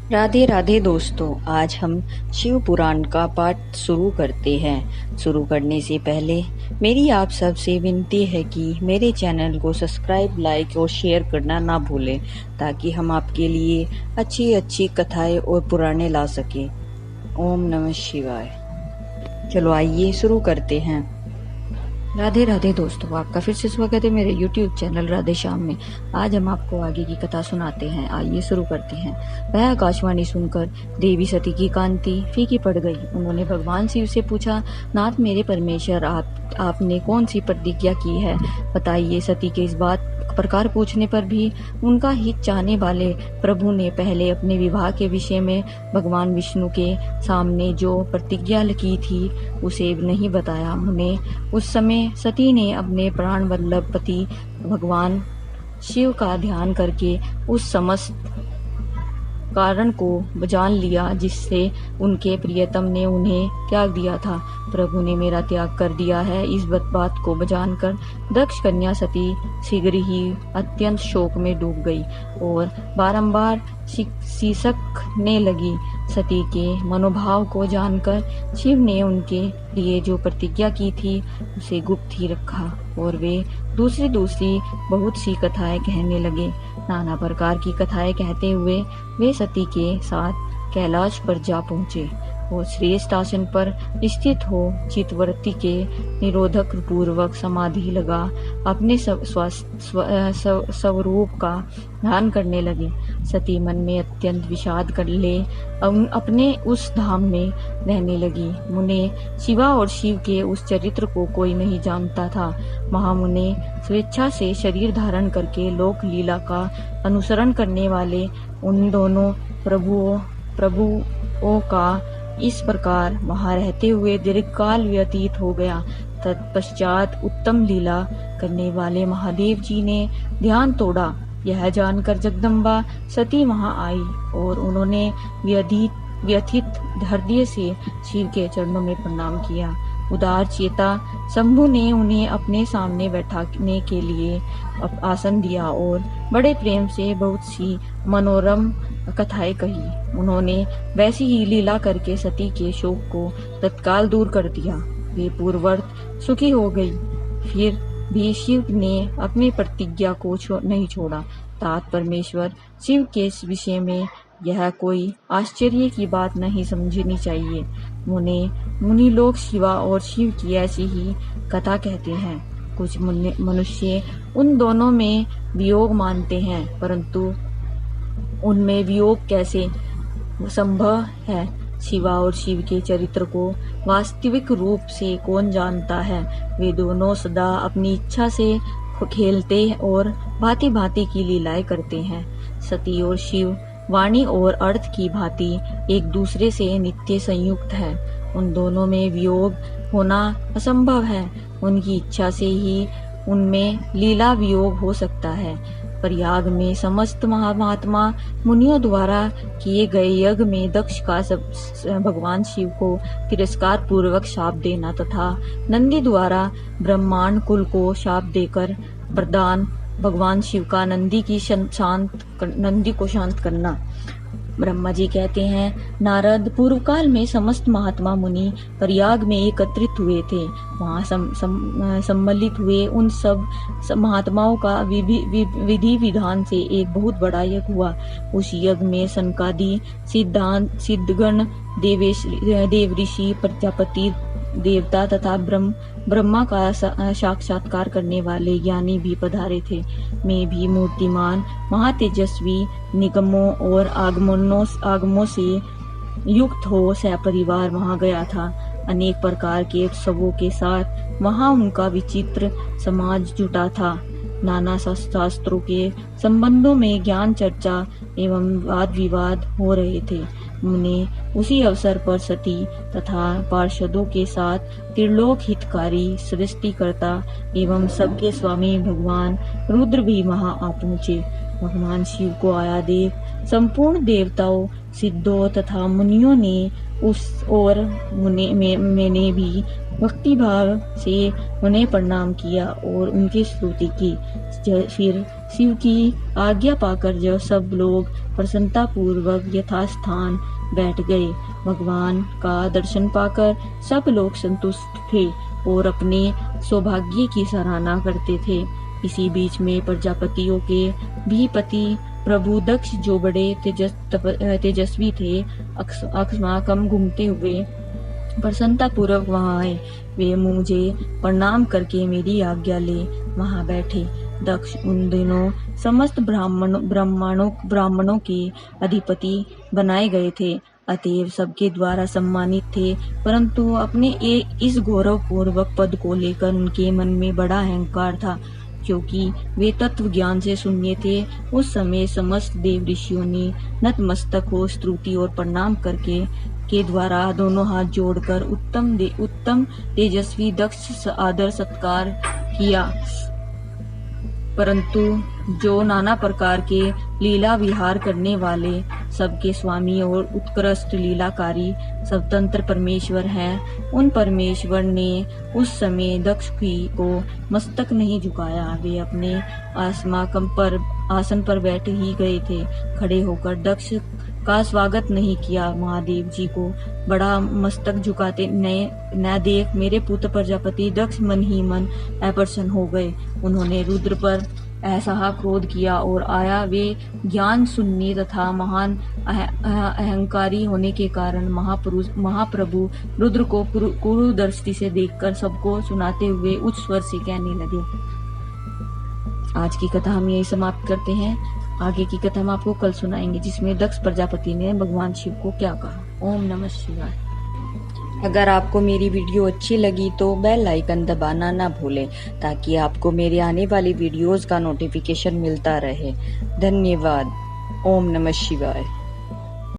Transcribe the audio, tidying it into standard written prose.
राधे राधे दोस्तों, आज हम शिव पुराण का पाठ शुरू करते हैं। शुरू करने से पहले मेरी आप सबसे विनती है कि मेरे चैनल को सब्सक्राइब, लाइक और शेयर करना ना भूलें, ताकि हम आपके लिए अच्छी अच्छी कथाएं और पुराणे ला सकें। ओम नमः शिवाय। चलो आइए शुरू करते हैं। राधे राधे दोस्तों, आपका फिर से स्वागत है मेरे YouTube चैनल राधे श्याम में। आज हम आपको आगे की कथा सुनाते हैं। आइए शुरू करते हैं। वह आकाशवाणी सुनकर देवी सती की कांति फीकी पड़ गई। उन्होंने भगवान शिव से पूछा, नाथ मेरे परमेश्वर, आपने कौन सी प्रतिज्ञा की है, बताइए। सती के इस बात प्रकार पूछने पर भी उनका हित चाहने वाले प्रभु ने पहले अपने विवाह के विषय में भगवान विष्णु के सामने जो प्रतिज्ञा की थी उसे नहीं बताया। उन्हें उस समय सती ने अपने प्राण वल्लभ पति भगवान शिव का ध्यान करके उस समस्त कारण को जान लिया जिससे उनके प्रियतम ने उन्हें त्याग दिया था। प्रभु ने मेरा त्याग कर दिया है, इस बात को जानकर दक्ष कन्या सती शीघ्र ही अत्यंत शोक में डूब गई और बारंबार सिसकने लगी। सती के मनोभाव को जानकर शिव ने उनके लिए जो प्रतिज्ञा की थी उसे गुप्त ही रखा और वे दूसरी बहुत सी कथाएं कहने लगे। नाना प्रकार की कथाएं कहते हुए वे सती के साथ कैलाश पर जा पहुँचे और श्रेष्ठ आसन पर स्थित हो चितवर्ती के निरोधक पूर्वक समाधि लगा अपने स्वरूप का ध्यान करने लगे। सती मन में अत्यंत विषाद कर ले अपने उस धाम में रहने लगी। मुने शिवा और शिव के उस चरित्र को कोई नहीं जानता था। महामुने स्वेच्छा से शरीर धारण करके लोक लीला का अनुसरण करने वाले उन दोनों प्रभुओं का इस प्रकार वहां रहते हुए दीर्घकाल व्यतीत हो गया। तत्पश्चात उत्तम लीला करने वाले महादेव जी ने ध्यान तोड़ा। यह जानकर जगदम्बा सती वहां आई और उन्होंने व्यथित हृदय से शिव के चरणों में प्रणाम किया। उदार चेता शंभु ने उन्हें अपने सामने बैठाने के लिए आसन दिया और बड़े प्रेम से बहुत सी मनोरम कथाएं कही। उन्होंने वैसी ही लीला करके सती के शोक को तत्काल दूर कर दिया। वे पूर्ववत सुखी हो गई। फिर भी शिव ने अपनी प्रतिज्ञा को नहीं छोड़ा। तात परमेश्वर शिव के विषय में यह कोई आश्चर्य की बात नहीं समझनी चाहिए। मुनि लोग शिवा और शिव की ऐसी ही कथा कहते हैं। कुछ मनुष्य उन दोनों में वियोग मानते हैं, परंतु उनमें वियोग कैसे संभव है? शिवा और शिव के चरित्र को वास्तविक रूप से कौन जानता है? वे दोनों सदा अपनी इच्छा से खेलते और भांति भांति की लीलाएं करते हैं। सती और शिव वाणी और अर्थ की भांति एक दूसरे से नित्य संयुक्त है। उन दोनों में वियोग होना असंभव है। उनकी इच्छा से ही उनमें लीला वियोग हो सकता है। प्रयाग में समस्त महात्मा मुनियों द्वारा किए गए यज्ञ में दक्ष का भगवान शिव को तिरस्कार पूर्वक शाप देना तथा नंदी द्वारा ब्रह्मांड कुल को शाप देकर प्रदान भगवान शिव का नंदी को शांत करना। ब्रह्मा जी कहते हैं, नारद पूर्व काल में समस्त महात्मा मुनि प्रयाग में एकत्रित हुए थे। वहाँ सम्मिलित हुए उन सब महात्माओं का विधि विधान से एक बहुत बड़ा यज्ञ हुआ। उस यज्ञ में सनकादि सिद्धगण, देवऋषि, प्रजापति, देवता तथा ब्रह्मा का साक्षात्कार करने वाले ज्ञानी भी पधारे थे। मैं भी मूर्तिमान महातेजस्वी निगमों और आगमों से युक्त हो सपरिवार वहां गया था। अनेक प्रकार के उत्सवों के साथ वहां उनका विचित्र समाज जुटा था। नाना शास्त्रों के संबंधों में ज्ञान चर्चा एवं वाद विवाद हो रहे थे। मुने उसी अवसर पर सती तथा पार्षदों के साथ त्रिलोक हितकारी सृष्टिकर्ता एवं सबके स्वामी भगवान रुद्र भी वहां आ पहुँचे। भगवान शिव को आया देख संपूर्ण देवताओं, सिद्धों तथा मुनियों ने मैंने भी भक्ति भाव से उन्हें प्रणाम किया और उनकी स्तुति की। फिर शिव की आज्ञा पाकर जो सब लोग प्रसन्नता पूर्वक यथास्थान बैठ गए। भगवान का दर्शन पाकर सब लोग संतुष्ट थे और अपने सौभाग्य की सराहना करते थे। इसी बीच में प्रजापतियों के भी पति प्रभु दक्ष, जो बड़े तेजस्वी थे, अकस्माकम घूमते हुए प्रसन्नता पूर्वक वहां आए। वे मुझे प्रणाम करके मेरी आज्ञा ले वहां बैठे। दक्ष उन दिनों समस्त ब्राह्मणों के अधिपति बनाए गए थे, अतएव सबके द्वारा सम्मानित थे, परंतु अपने इस गौरवपूर्वक पद को लेकर उनके मन में बड़ा अहंकार था, क्योंकि वे तत्व ज्ञान से शून्य थे। उस समय समस्त देव ऋषियों ने नतमस्तक हो स्तुति और प्रणाम करके के द्वारा दोनों हाथ जोड़कर उत्तम तेजस्वी दक्ष आदर सत्कार किया। परंतु जो नाना प्रकार के लीला विहार करने वाले, सबके स्वामी और उत्कृष्ट लीलाकारी स्वतंत्र परमेश्वर हैं, उन परमेश्वर ने उस समय दक्ष को मस्तक नहीं झुकाया। वे अपने आसन पर बैठ ही गए थे। खड़े होकर दक्ष का स्वागत नहीं किया। महादेव जी को बड़ा मस्तक झुकाते न देख मेरे पुत्र प्रजापति दक्ष मन ही मन अप्रसन्न हो गए। उन्होंने रुद्र पर ऐसा क्रोध किया और आया। वे ज्ञान शून्य तथा महान अहंकारी होने के कारण महाप्रभु रुद्र को क्रूर दृष्टि से देखकर सबको सुनाते हुए उच्च स्वर से कहने लगे। आज की कथा हम यही समाप्त करते हैं। आगे की कथा हम आपको कल सुनाएंगे, जिसमें दक्ष प्रजापति ने भगवान शिव को क्या कहा। ओम नमः शिवाय। अगर आपको मेरी वीडियो अच्छी लगी तो बेल आइकन दबाना ना भूलें, ताकि आपको मेरे आने वाली वीडियोस का नोटिफिकेशन मिलता रहे। धन्यवाद। ओम नमः शिवाय।